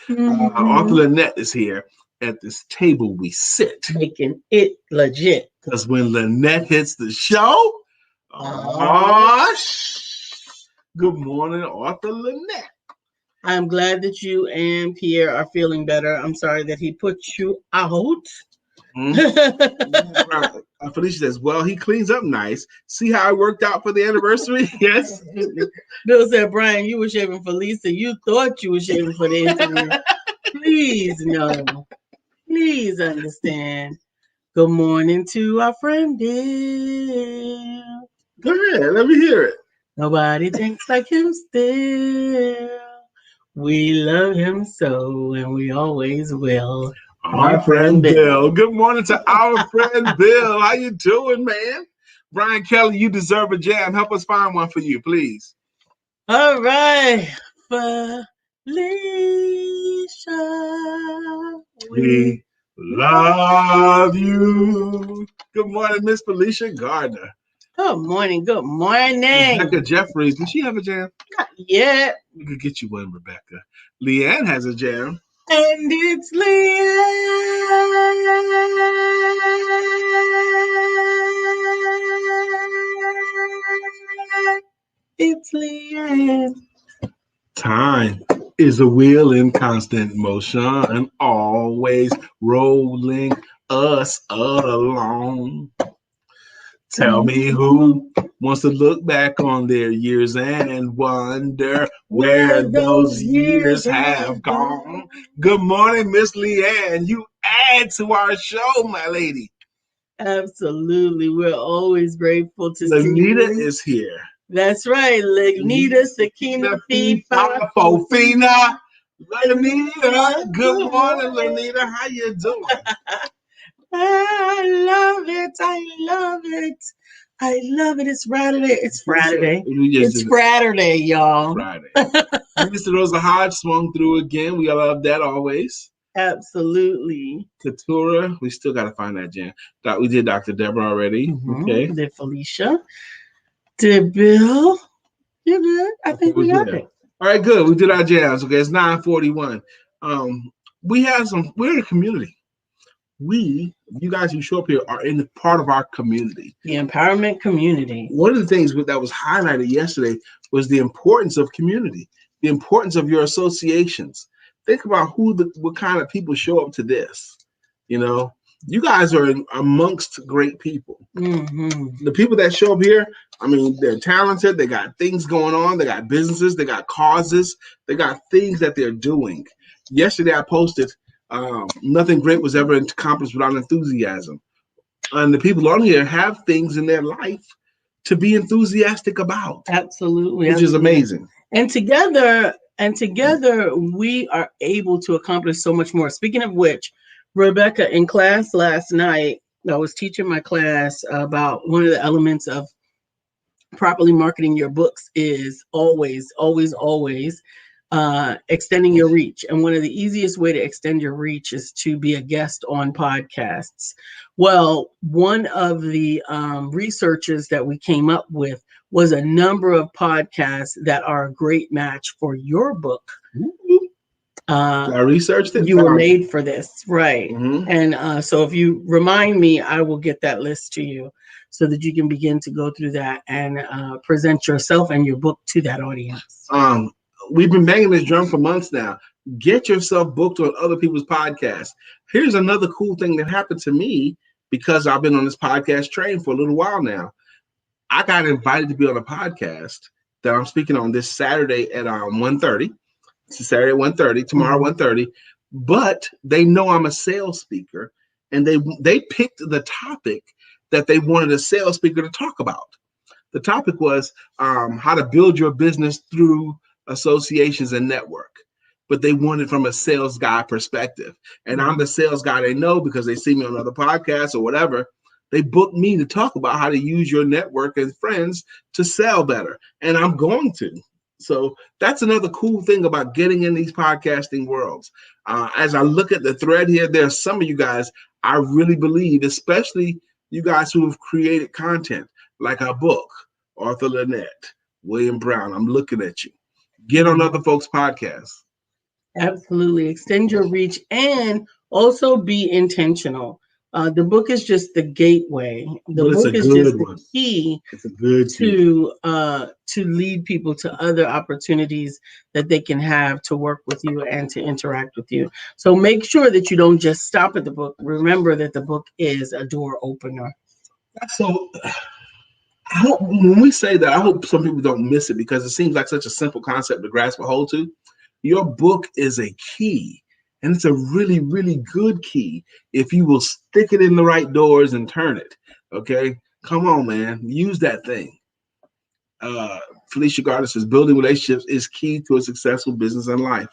Author Lynette is here at this table. We sit, making it legit. Because when Lynette hits the show, good morning, Author Lynette. I'm glad that you and Pierre are feeling better. I'm sorry that he put you out. Felicia says, well, he cleans up nice. See how it worked out for the anniversary? Yes. Bill said, Brian, you were shaving for Lisa. You thought you were shaving for the interview. Please, no. Please understand. Good morning to our friend Bill. Go ahead. Let me hear it. Nobody thinks like him still. We love him so, and we always will. Our friend Bill. Good morning to our friend Bill. How you doing, man? Brian Kelly, you deserve a jam. Help us find one for you, please. All right. Felicia. We love you. Good morning, Miss Felicia Gardner. Good morning. Good morning. Rebecca Jeffries. Does she have a jam? Not yet. We could get you one, Rebecca. Leanne has a jam. And it's Leanne. It's Leanne. Time is a wheel in constant motion, always rolling us along. Tell me who wants to look back on their years and wonder where those years have gone. Good morning, Miss Leanne. You add to our show, my lady. Absolutely. We're always grateful to see you. Lanita is here. That's right. Lanita, Sakina, Fifa, Fofina. Lanita. Good morning, Lanita. How you doing? I love it. I love it. I love it. It's Friday. It's Friday. It's Friday, y'all. Friday. Mr. Rosa Hodge swung through again. We love that always. Absolutely. Couture. We still got to find that jam. We did Dr. Deborah already. Okay. Did Felicia. Did Bill. You're good. I think we got it. All right, good. We did our jams. Okay, it's 9:41. We're in a community. You guys who show up here are in part of our community. The empowerment community. One of the things that was highlighted yesterday was the importance of community, the importance of your associations. Think about what kind of people show up to this. You know, you guys are amongst great people. The people that show up here, I mean, they're talented. They got things going on. They got businesses. They got causes. They got things that they're doing. Yesterday, I posted, nothing great was ever accomplished without enthusiasm. And the people on here have things in their life to be enthusiastic about. Absolutely. Which is amazing. And together, we are able to accomplish so much more. Speaking of which, Rebecca, in class last night, I was teaching my class about one of the elements of properly marketing your books is always extending your reach. And one of the easiest way to extend your reach is to be a guest on podcasts. Well, one of the researches that we came up with was a number of podcasts that are a great match for your book Uh, I researched it. you were Found made for this, right? it. Hmm. And so if you remind me, I will get that list to you so that you can begin to go through that and present yourself and your book to that audience. Um, we've been banging this drum for months now. Get yourself booked on other people's podcasts. Here's another cool thing that happened to me because I've been on this podcast train for a little while now. I got invited to be on a podcast that I'm speaking on this Saturday at 1:30. It's Saturday at 1:30, tomorrow Mhm. 1:30. But they know I'm a sales speaker, and they picked the topic that they wanted a sales speaker to talk about. The topic was how to build your business through associations and network. But they wanted from a sales guy perspective. And I'm the sales guy they know because they see me on other podcasts or whatever. They booked me to talk about how to use your network and friends to sell better. And I'm going to. So that's another cool thing about getting in these podcasting worlds. As I look at the thread here, there's some of you guys I really believe, especially you guys who have created content like our book, Arthur Lynette, William Brown. I'm looking at you. Get on other folks' podcasts. Absolutely. Extend your reach and also be intentional. The book is just the gateway. The But it's a book is just good the one. key It's a good key. to lead people to other opportunities that they can have to work with you and to interact with you. So make sure that you don't just stop at the book. Remember that the book is a door opener. So I hope when we say that, I hope some people don't miss it because it seems like such a simple concept to grasp a hold to. Your book is a key, and it's a really, really good key if you will stick it in the right doors and turn it. Okay, come on, man, use that thing. Uh, Felicia Gardner says building relationships is key to a successful business and life.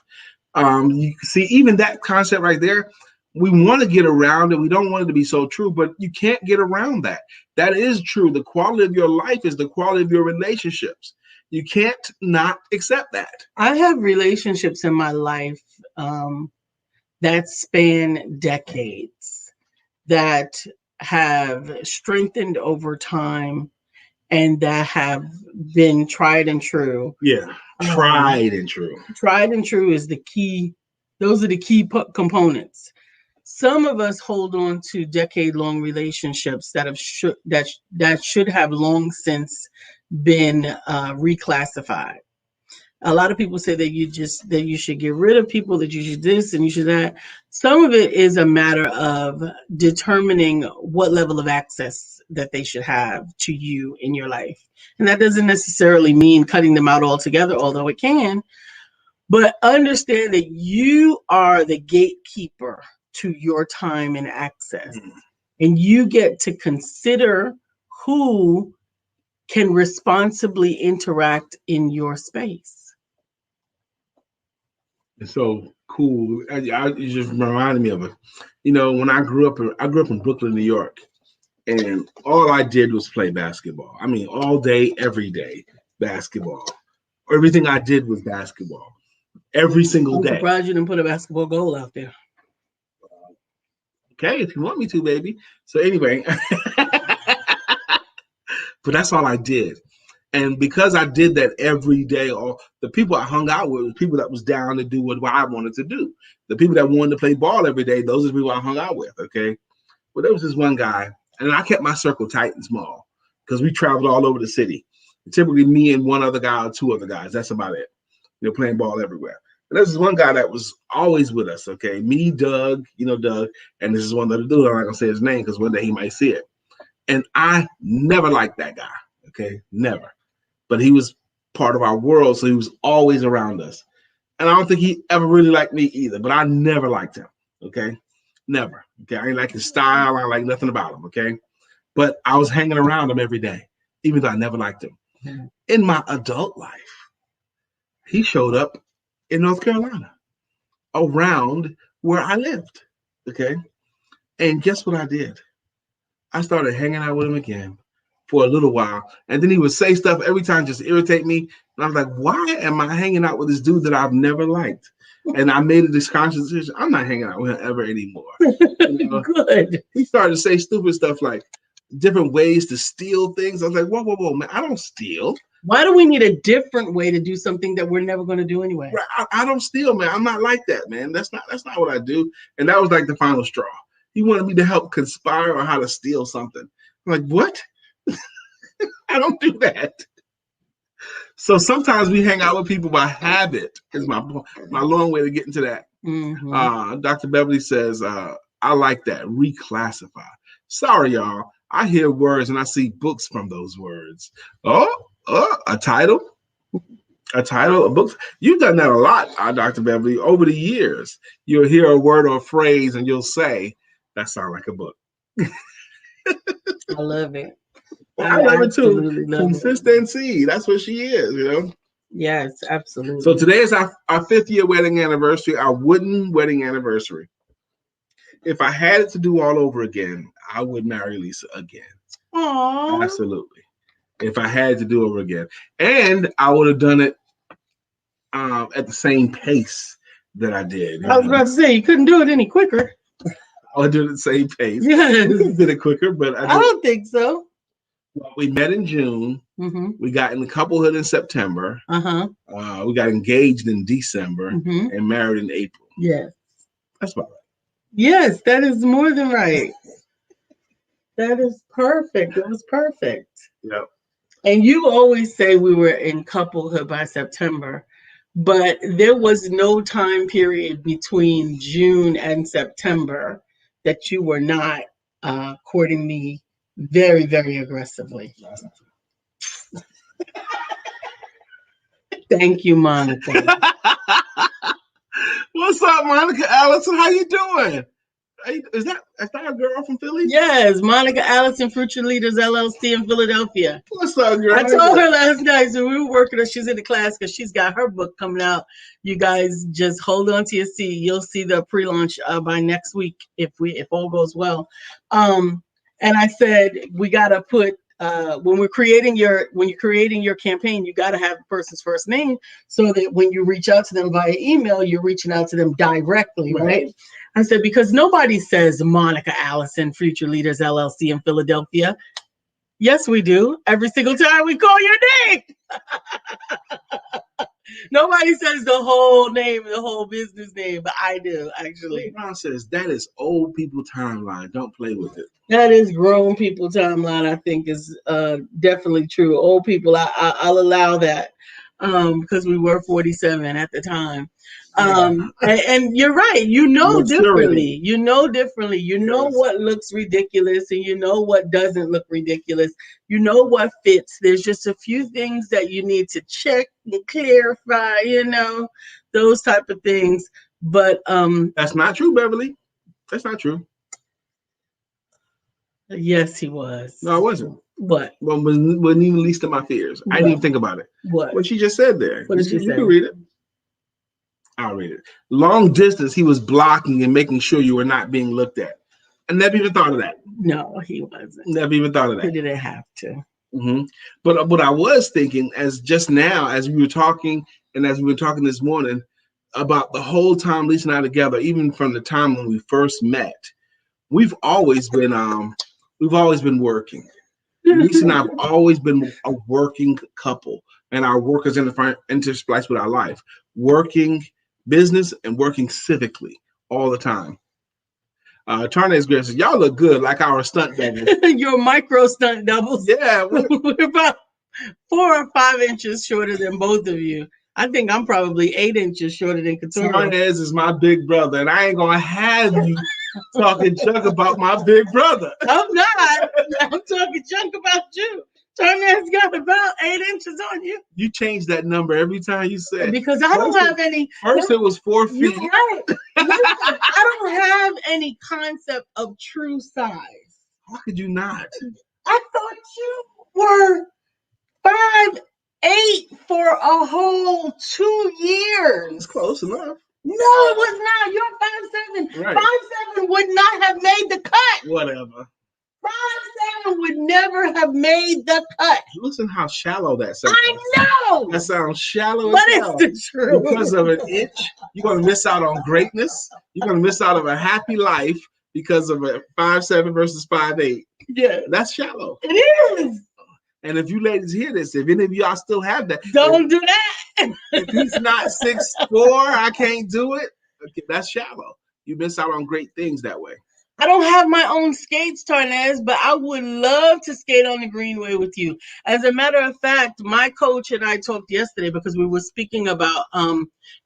You see, even that concept right there, we want to get around it. We don't want it to be so true, but you can't get around that. That is true. The quality of your life is the quality of your relationships. You can't not accept that. I have relationships in my life that span decades that have strengthened over time and that have been tried and true. Yeah, tried and true. Tried and true is the key. Those are the key components. Some of us hold on to decade-long relationships that should have long since been reclassified. A lot of people say that you should get rid of people, that you should this and you should that. Some of it is a matter of determining what level of access that they should have to you in your life. And that doesn't necessarily mean cutting them out altogether, although it can. But understand that you are the gatekeeper to your time and access. And you get to consider who can responsibly interact in your space. It's so cool. It just reminded me of it. You know, when I grew up in Brooklyn, New York, and all I did was play basketball. I mean, all day, every day, basketball. Everything I did was basketball. Every single I'm day. surprised you didn't put a basketball goal out there. Okay, if you want me to, baby. So anyway, but that's all I did. And because I did that every day, all the people I hung out with were people that was down to do what I wanted to do. The people that wanted to play ball every day, those are the people I hung out with. Okay. But there was this one guy, and I kept my circle tight and small because we traveled all over the city. Typically, me and one other guy or two other guys. That's about it. Playing ball everywhere. And there's this one guy that was always with us. Okay. Me, Doug, Doug. And this is one other dude. I'm not going to say his name because one day he might see it. And I never liked that guy. Okay. Never. But he was part of our world, so he was always around us. And I don't think he ever really liked me either, but I never liked him, okay? Never, okay? I didn't like his style. I like nothing about him, okay? But I was hanging around him every day, even though I never liked him. Mm-hmm. In my adult life, he showed up in North Carolina, around where I lived, okay? And guess what I did? I started hanging out with him again for a little while. And then he would say stuff every time just irritate me. And I was like, why am I hanging out with this dude that I've never liked? And I made this conscious decision. I'm not hanging out with him ever anymore. Good. He started to say stupid stuff like different ways to steal things. I was like, whoa, man, I don't steal. Why do we need a different way to do something that we're never going to do anyway? Right. I don't steal, man. I'm not like that, man. That's not what I do. And that was like the final straw. He wanted me to help conspire on how to steal something. I'm like, what? I don't do that. So sometimes we hang out with people by habit. Is my long way to get into that. Mm-hmm. Dr. Beverly says, I like that. Reclassify. Sorry, y'all. I hear words and I see books from those words. A title. A title, a book. You've done that a lot, Dr. Beverly, over the years. You'll hear a word or a phrase and you'll say, that sounds like a book. I love it. I love it too. Consistency. That's what she is, you know? Yes, absolutely. So today is our 5th year wedding anniversary, our wooden wedding anniversary. If I had it to do all over again, I would marry Lisa again. Aww. Absolutely. If I had to do over again. And I would have done it at the same pace that I did. I was about to say, you couldn't do it any quicker. I would do it at the same pace. Yes. We could have did it quicker, but I don't think so. Well, we met in June. Mm-hmm. We got in the couplehood in September. Uh-huh. We got engaged in December and married in April. Yes. That's about right. Yes, that is more than right. That is perfect. It was perfect. Yep. And you always say we were in couplehood by September, but there was no time period between June and September that you were not courting me very, very aggressively. Thank you, Monica. What's up, Monica Allison? How you doing? Is that a girl from Philly? Yes, Monica Allison, Future Leaders LLC in Philadelphia. What's up, girl? I told her last night, so we were working her. She's in the class because she's got her book coming out. You guys just hold on to your seat. You'll see the pre-launch by next week if all goes well. And I said we gotta put when you're creating your campaign, you gotta have the person's first name so that when you reach out to them via email, you're reaching out to them directly, right? I said, because nobody says Monica Allison, Future Leaders LLC in Philadelphia. Yes, we do. Every single time we call your name. Nobody says the whole name, the whole business name, but I do, actually. Ron says that is old people timeline. Don't play with it. That is grown people timeline, I think is definitely true. Old people, I'll allow that because we were 47 at the time. And you're right. You know differently. You know differently. You know what looks ridiculous and you know what doesn't look ridiculous. You know what fits. There's just a few things that you need to check and clarify, those type of things. But that's not true, Beverly. That's not true. Yes, he was. No, I wasn't. What? Well, wasn't even least of my fears. What? I didn't even think about it. What she just said there. What did she say? You can read it. I'll read it. Long distance, he was blocking and making sure you were not being looked at. I never even thought of that. No, he wasn't. Never even thought of that. He didn't have to. Mm-hmm. But what I was thinking, as just now, as we were talking, and as we were talking this morning, about the whole time Lisa and I together, even from the time when we first met, we've always been working. Lisa and I have always been a working couple, and our work is interspliced with our life. Working business and working civically all the time. Tarnay's Grace says, y'all look good like our stunt doubles. Your micro stunt doubles. Yeah. We're about 4 or 5 inches shorter than both of you. I think I'm probably 8 inches shorter than Couture. Tarnez is my big brother, and I ain't going to have you talking junk about my big brother. I'm not. I'm talking junk about you. Tarnez got about 8 inches on you. You change that number every time you say it. Because I don't have any. First, it was 4 feet. You're right. I don't have any concept of true size. How could you not? I thought you were 5'8" for a whole 2 years. It's close enough. No, it was not. You're 5'7". Right. 5'7" would not have made the cut. Whatever. 5'7" would never have made the cut. Listen how shallow that sounds. I know. That sounds shallow. But it's the truth. Because of an inch, you're going to miss out on greatness. You're going to miss out on a happy life because of a 5'7" versus 5'8". Yeah. That's shallow. It is. And if you ladies hear this, if any of y'all still have that, Don't do that. if he's not 6'4", I can't do it. Okay, that's shallow. You miss out on great things that way. I don't have my own skates, Tarnez, but I would love to skate on the Greenway with you. As a matter of fact, my coach and I talked yesterday because we were speaking about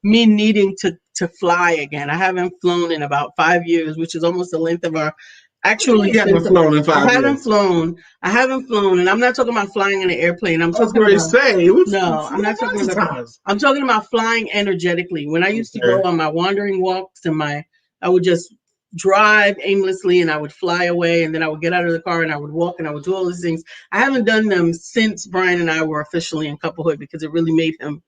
me needing to fly again. I haven't flown in about 5 years, which is almost the length of our actually. You haven't flown in 5 years. I haven't flown, and I'm not talking about flying in an airplane. I'm talking about I'm not talking about. I'm talking about flying energetically. When I used to go on my wandering walks and I would just drive aimlessly and I would fly away, and then I would get out of the car and I would walk and I would do all these things. I haven't done them since Brian and I were officially in couplehood because it really made him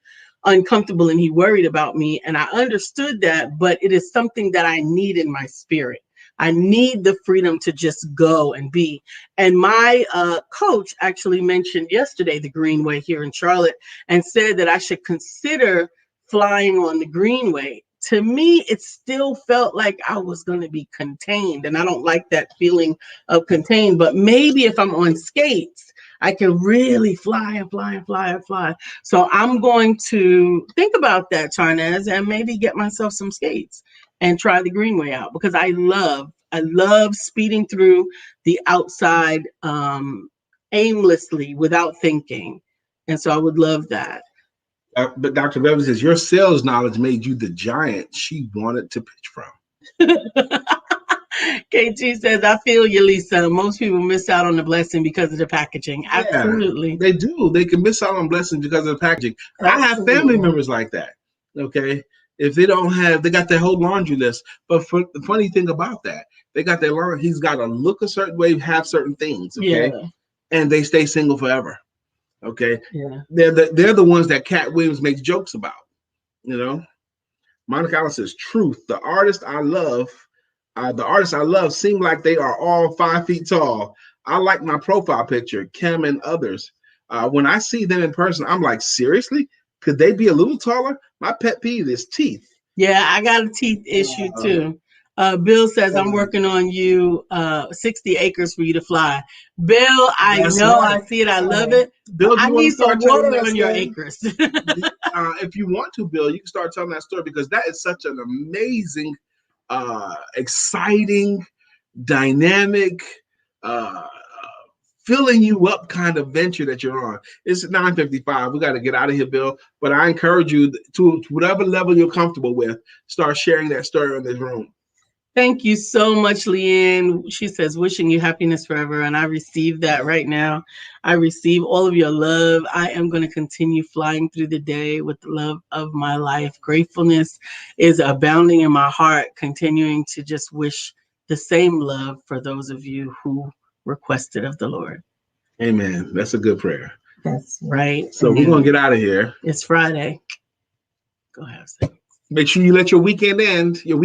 uncomfortable and he worried about me, and I understood that, but it is something that I need in my spirit. I need the freedom to just go and be. And my coach actually mentioned yesterday the Greenway here in Charlotte and said that I should consider flying on the Greenway. To me, it still felt like I was going to be contained, and I don't like that feeling of contained. But maybe if I'm on skates, I can really fly and fly and fly and fly. So I'm going to think about that, Charnez, and maybe get myself some skates and try the Greenway out, because I love speeding through the outside aimlessly without thinking. And so I would love that. But Dr. Bevan says your sales knowledge made you the giant she wanted to pitch from. KG says, I feel you, Lisa. Most people miss out on the blessing because of the packaging. Yeah, absolutely. They do. They can miss out on blessings because of the packaging. Absolutely. I have family members like that. Okay. If they don't have, they got their whole laundry list. But the funny thing about that, they got their laundry, he's got to look a certain way, have certain things. Okay. Yeah. And they stay single forever. Okay. Yeah. They're the ones that Cat Williams makes jokes about. You know, Monica Allen says, truth. The artists I love seem like they are all 5 feet tall. I like my profile picture, Kim and others. When I see them in person, I'm like, seriously? Could they be a little taller? My pet peeve is teeth. Yeah, I got a teeth issue too. Bill says, I'm working on you 60 acres for you to fly. Bill, I see it. I love it. Bill, I need some water on your acres. If you want to, Bill, you can start telling that story, because that is such an amazing, exciting, dynamic, filling you up kind of venture that you're on. It's 9:55. We got to get out of here, Bill. But I encourage you to whatever level you're comfortable with, start sharing that story in this room. Thank you so much, Leanne. She says, wishing you happiness forever. And I receive that right now. I receive all of your love. I am going to continue flying through the day with the love of my life. Gratefulness is abounding in my heart, continuing to just wish the same love for those of you who requested of the Lord. Amen. That's a good prayer. That's right. So we're going to get out of here. It's Friday. Go have sex. Make sure you let your weekend end.